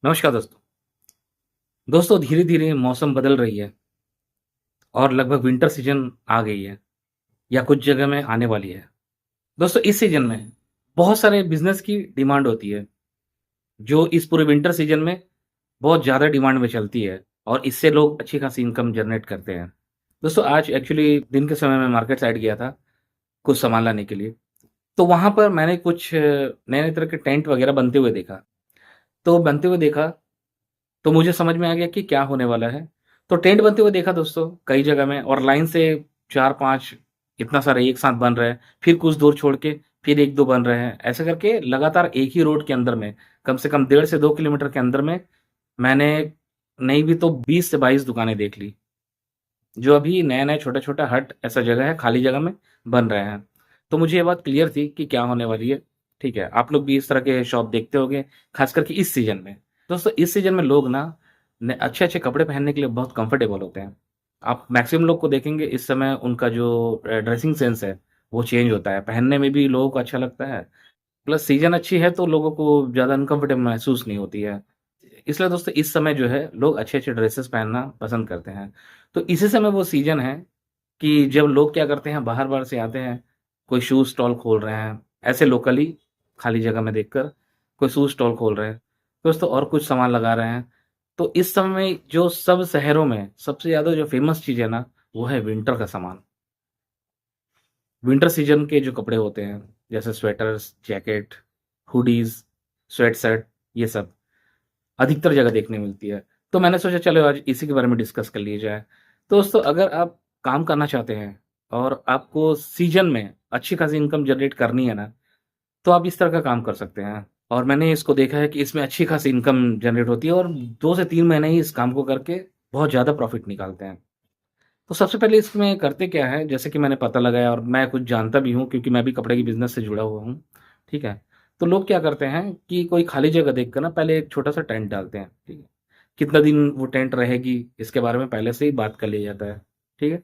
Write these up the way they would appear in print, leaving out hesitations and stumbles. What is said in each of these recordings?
नमस्कार दोस्तों। दोस्तों धीरे-धीरे मौसम बदल रही है और लगभग विंटर सीज़न आ गई है या कुछ जगह में आने वाली है। दोस्तों इस सीज़न में बहुत सारे बिज़नेस की डिमांड होती है, जो इस पूरे विंटर सीज़न में बहुत ज़्यादा डिमांड में चलती है और इससे लोग अच्छी खासी इनकम जनरेट करते हैं। दोस्तों आज एक्चुअली दिन के समय मैं मार्केट साइड गया था, कुछ सामान लाने के लिए। तो वहाँ पर मैंने कुछ नए-नए तरह के टेंट वगैरह बनते हुए देखा। तो बनते हुए देखा तो मुझे समझ में आ गया कि क्या होने वाला है। तो टेंट बनते हुए देखा दोस्तों कई जगह में और लाइन से 4-5 इतना सारे एक साथ बन रहे हैं। फिर कुछ दूर छोड़ के फिर 1-2 बन रहे हैं। ऐसे करके लगातार एक ही रोड के अंदर में कम से कम 1.5 से 2 किलोमीटर के अंदर में मैंने नहीं भी तो 20 से 22 दुकानें देख ली। जो अभी नया-नया छोटा-छोटा हट ऐसा जगह है, खाली जगह में बन रहे हैं। तो मुझे ये बात क्लियर थी कि क्या होने वाली है, ठीक है। आप लोग भी इस तरह के शॉप देखते होंगे, ख़ास करके इस सीज़न में। दोस्तों इस सीज़न में लोग ना न अच्छे-अच्छे कपड़े पहनने के लिए बहुत कंफर्टेबल होते हैं। आप मैक्सिमम लोग को देखेंगे इस समय उनका जो ड्रेसिंग सेंस है, वो चेंज होता है। पहनने में भी लोगों को अच्छा लगता है, प्लस सीज़न अच्छी है तो लोगों को ज़्यादा अनकंफर्टेबल महसूस नहीं होती है। इसलिए दोस्तों इस समय जो है लोग अच्छे-अच्छे ड्रेसेस पहनना पसंद करते हैं। तो इसी समय वो सीज़न है कि जब लोग क्या करते हैं बाहर-बाहर से आते हैं, कोई शू स्टॉल खोल रहे हैं, ऐसे लोकली खाली जगह में देखकर कोई शू स्टॉल खोल रहे हैं, दोस्तों और कुछ सामान लगा रहे हैं। तो इस समय जो सब शहरों में सबसे ज़्यादा जो फ़ेमस चीज़ है ना, वो है विंटर का सामान। विंटर सीज़न के जो कपड़े होते हैं, जैसे स्वेटर्स, जैकेट, हुडीज़, स्वेट-शर्ट ये सब अधिकतर जगह देखने मिलती है। तो मैंने सोचा चलो आज इसी के बारे में डिस्कस कर लिया जाए। तो दोस्तों अगर आप काम करना चाहते हैं और आपको सीज़न में अच्छी खासी इनकम जनरेट करनी है ना, तो आप इस तरह का काम कर सकते हैं। और मैंने इसको देखा है कि इसमें अच्छी खासी इनकम जनरेट होती है और 2 से 3 महीने ही इस काम को करके बहुत ज़्यादा प्रॉफ़िट निकालते हैं। तो सबसे पहले इसमें करते क्या है, जैसे कि मैंने पता लगाया और मैं कुछ जानता भी हूँ क्योंकि मैं भी कपड़े के बिज़नेस से जुड़ा हुआ हूँ, ठीक है? तो लोग क्या करते हैं कि कोई खाली जगह देखकर ना पहले एक छोटा-सा टेंट डालते हैं, ठीक है? कितना दिन वो टेंट रहेगी, इसके बारे में पहले से ही बात कर लिया जाता है, ठीक है?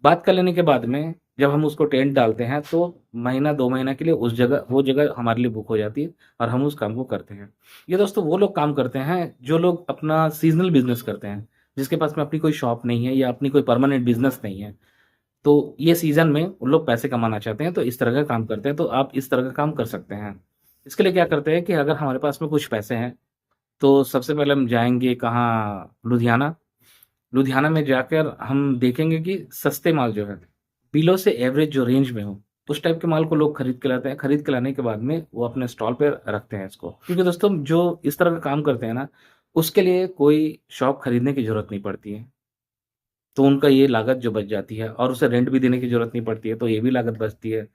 बात कर लेने के बाद में जब हम उसको टेंट डालते हैं तो महीना 2 महीना के लिए उस जगह वो जगह हमारे लिए बुक हो जाती है और हम उस काम को करते हैं। ये दोस्तों वो लोग काम करते हैं जो लोग अपना सीज़नल बिज़नेस करते हैं, जिसके पास में अपनी कोई शॉप नहीं है या अपनी कोई परमानेंट बिज़नेस नहीं है। तो ये सीज़न में उन लोग पैसे कमाना चाहते हैं तो इस तरह का काम करते हैं, तो आप इस तरह का काम कर सकते हैं। इसके लिए क्या करते हैं कि अगर हमारे पास में कुछ पैसे हैं, तो सबसे पहले हम जाएँगे कहाँ लुधियाना। लुधियाना में जाकर हम देखेंगे कि सस्ते माल जो है, बिलो से एवरेज जो रेंज में हो, उस टाइप के माल को लोग खरीद के लाते हैं। खरीद के लाने के बाद में वो अपने स्टॉल पे रखते हैं इसको। क्योंकि दोस्तों जो इस तरह का काम करते हैं ना, उसके लिए कोई शॉप खरीदने की ज़रूरत नहीं पड़ती है। तो उनका ये लागत जो बच जाती है और उसे रेंट भी देने की ज़रूरत नहीं पड़ती है, तो ये भी लागत बचती है।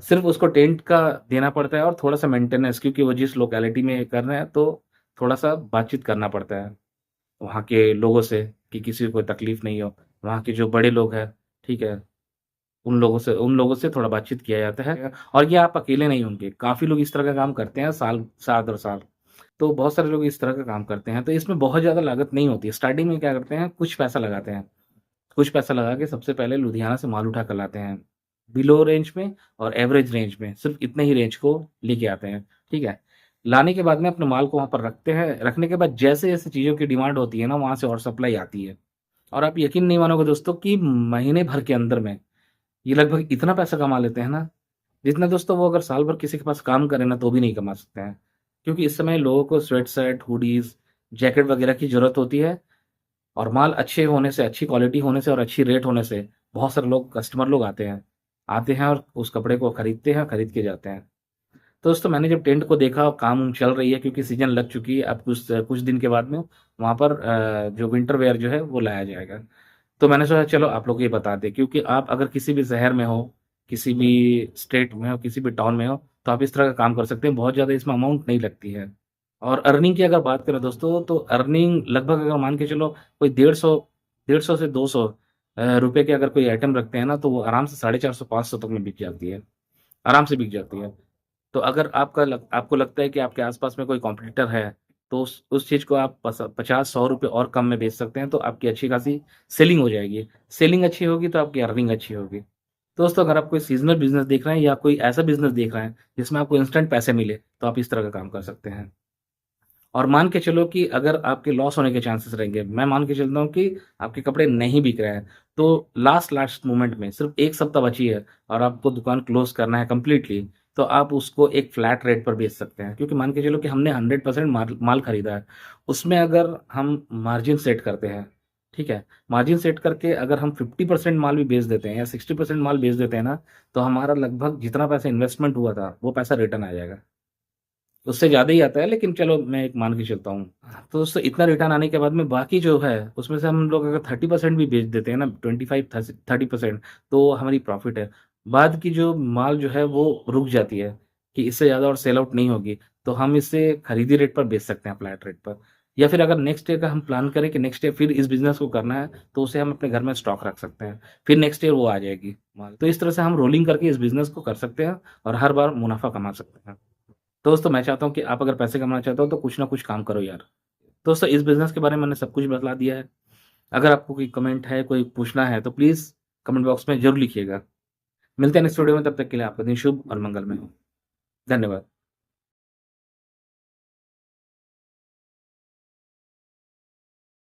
सिर्फ़ उसको टेंट का देना पड़ता है और थोड़ा-सा मेंटेनेंस क्योंकि वो जिस लोकेलिटी में कर रहे हैं, तो थोड़ा-सा बातचीत करना पड़ता है। वहाँ के लोगों से कि किसी को कोई तकलीफ नहीं हो। वहाँ के जो बड़े लोग हैं, ठीक है? उन लोगों से थोड़ा बातचीत किया जाता है और ये आप अकेले नहीं होंगे, काफ़ी लोग इस तरह का काम करते हैं साल दर साल। तो बहुत सारे लोग इस तरह का काम करते हैं, तो इसमें बहुत ज़्यादा लागत नहीं होती है। स्टार्टिंग में क्या करते हैं, कुछ पैसा लगाते हैं। कुछ पैसा लगा के सबसे पहले लुधियाना से माल उठा कर लाते हैं। बिलो रेंज में और एवरेज रेंज में, सिर्फ़ इतने ही रेंज को लेके आते हैं, ठीक है? लाने के बाद में अपने माल को वहाँ पर रखते हैं, रखने के बाद जैसे-जैसे चीज़ों की डिमांड होती है ना, वहाँ से और सप्लाई आती है। और आप यकीन नहीं मानोगे दोस्तों कि महीने भर के अंदर में ये लगभग इतना पैसा कमा लेते हैं ना, जितना दोस्तों वो अगर साल भर किसी के पास काम करें ना, तो भी नहीं कमा सकते हैं। क्योंकि इस समय लोगों को स्वेट-शर्ट, हुडीज़, जैकेट वगैरह की ज़रूरत होती है और माल अच्छे होने से, अच्छी क्वालिटी होने से और अच्छी रेट होने से बहुत सारे लोग कस्टमर लोग आते हैं। आते हैं और उस कपड़े को खरीदते हैं, खरीद के जाते हैं। तो दोस्तों मैंने जब टेंट को देखा काम चल रही है क्योंकि सीज़न लग चुकी है, अब कुछ दिन के बाद में वहाँ पर जो विंटर वियर जो है वो लाया जाएगा। तो मैंने सोचा चलो आप लोग को ये बता दें क्योंकि आप अगर किसी भी शहर में हो, किसी भी स्टेट में हो, किसी भी टाउन में हो, तो आप इस तरह का काम कर सकते हैं। बहुत ज़्यादा इसमें अमाउंट नहीं लगती है। और अर्निंग की अगर बात करें दोस्तों, तो अर्निंग लगभग अगर मान के चलो कोई 150 से 200 रुपए के अगर कोई आइटम रखते हैं ना, तो वो आराम से 450-500 तक में बिक जाती है। आराम से बिक जाती है। तो अगर आपको लगता है कि आपके आस-पास में कोई कॉम्पिटिटर है, तो उस चीज़ को आप 50-100 रुपए और कम में बेच सकते हैं, तो आपकी अच्छी खासी सेलिंग हो जाएगी। सेलिंग अच्छी होगी, तो आपकी अर्निंग अच्छी होगी। तो दोस्तों अगर आप कोई सीज़नल बिज़नेस देख रहे हैं या कोई ऐसा बिज़नेस देख रहे हैं, जिसमें आपको इंस्टेंट पैसे मिले, तो आप इस तरह का काम कर सकते हैं। और मान के चलो कि अगर आपके लॉस होने के चांसेस रहेंगे, मैं मान के चलता हूँ कि आपके कपड़े नहीं बिक रहे हैं, तो लास्ट मोमेंट में सिर्फ़ 1 सप्ताह बची है और आपको दुकान क्लोज़ करना है कंप्लीटली, तो आप उसको एक फ्लैट रेट पर बेच सकते हैं। क्योंकि मान के चलो कि हमने 100% माल खरीदा है, उसमें अगर हम मार्जिन सेट करते हैं, ठीक है? मार्जिन सेट करके अगर हम 50% माल भी बेच देते हैं या 60% माल बेच देते हैं ना, तो हमारा लगभग जितना पैसा इन्वेस्टमेंट हुआ था, वो पैसा रिटर्न आ जाएगा। उससे ज़्यादा ही आता है, लेकिन चलो मैं एक मान के चलता हूँ। तो दोस्तों इतना रिटर्न आने के बाद में बाकी जो है, उसमें से हम लोग अगर 30% भी बेच देते हैं ना, 25 थस 30%, तो हमारी प्रॉफ़िट है। बाद की जो माल जो है वो रुक जाती है कि इससे ज़्यादा और सेल आउट नहीं होगी, तो हम इसे खरीदी रेट पर बेच सकते हैं, फ्लैट रेट पर। या फिर अगर नेक्स्ट ईयर का हम प्लान करें कि नेक्स्ट ईयर फिर इस बिज़नेस को करना है, तो उसे हम अपने घर में स्टॉक रख सकते हैं। फिर नेक्स्ट ईयर वो आ जाएगी माल। तो इस तरह से हम रोलिंग करके इस बिज़नेस को कर सकते हैं और हर बार मुनाफ़ा कमा सकते हैं। तो दोस्तों मैं चाहता हूँ कि आप अगर पैसे कमाना चाहते हो तो कुछ ना कुछ काम करो यार। दोस्तों इस बिज़नेस के बारे में मैंने सब कुछ बतला दिया है। अगर आपको कोई कमेंट है, कोई पूछना है तो प्लीज़ कमेंट बॉक्स में ज़रूर लिखिएगा। मिलते हैं नेक्स्ट वीडियो में, तब तक के लिए आपका दिन शुभ और मंगलमय हो। धन्यवाद।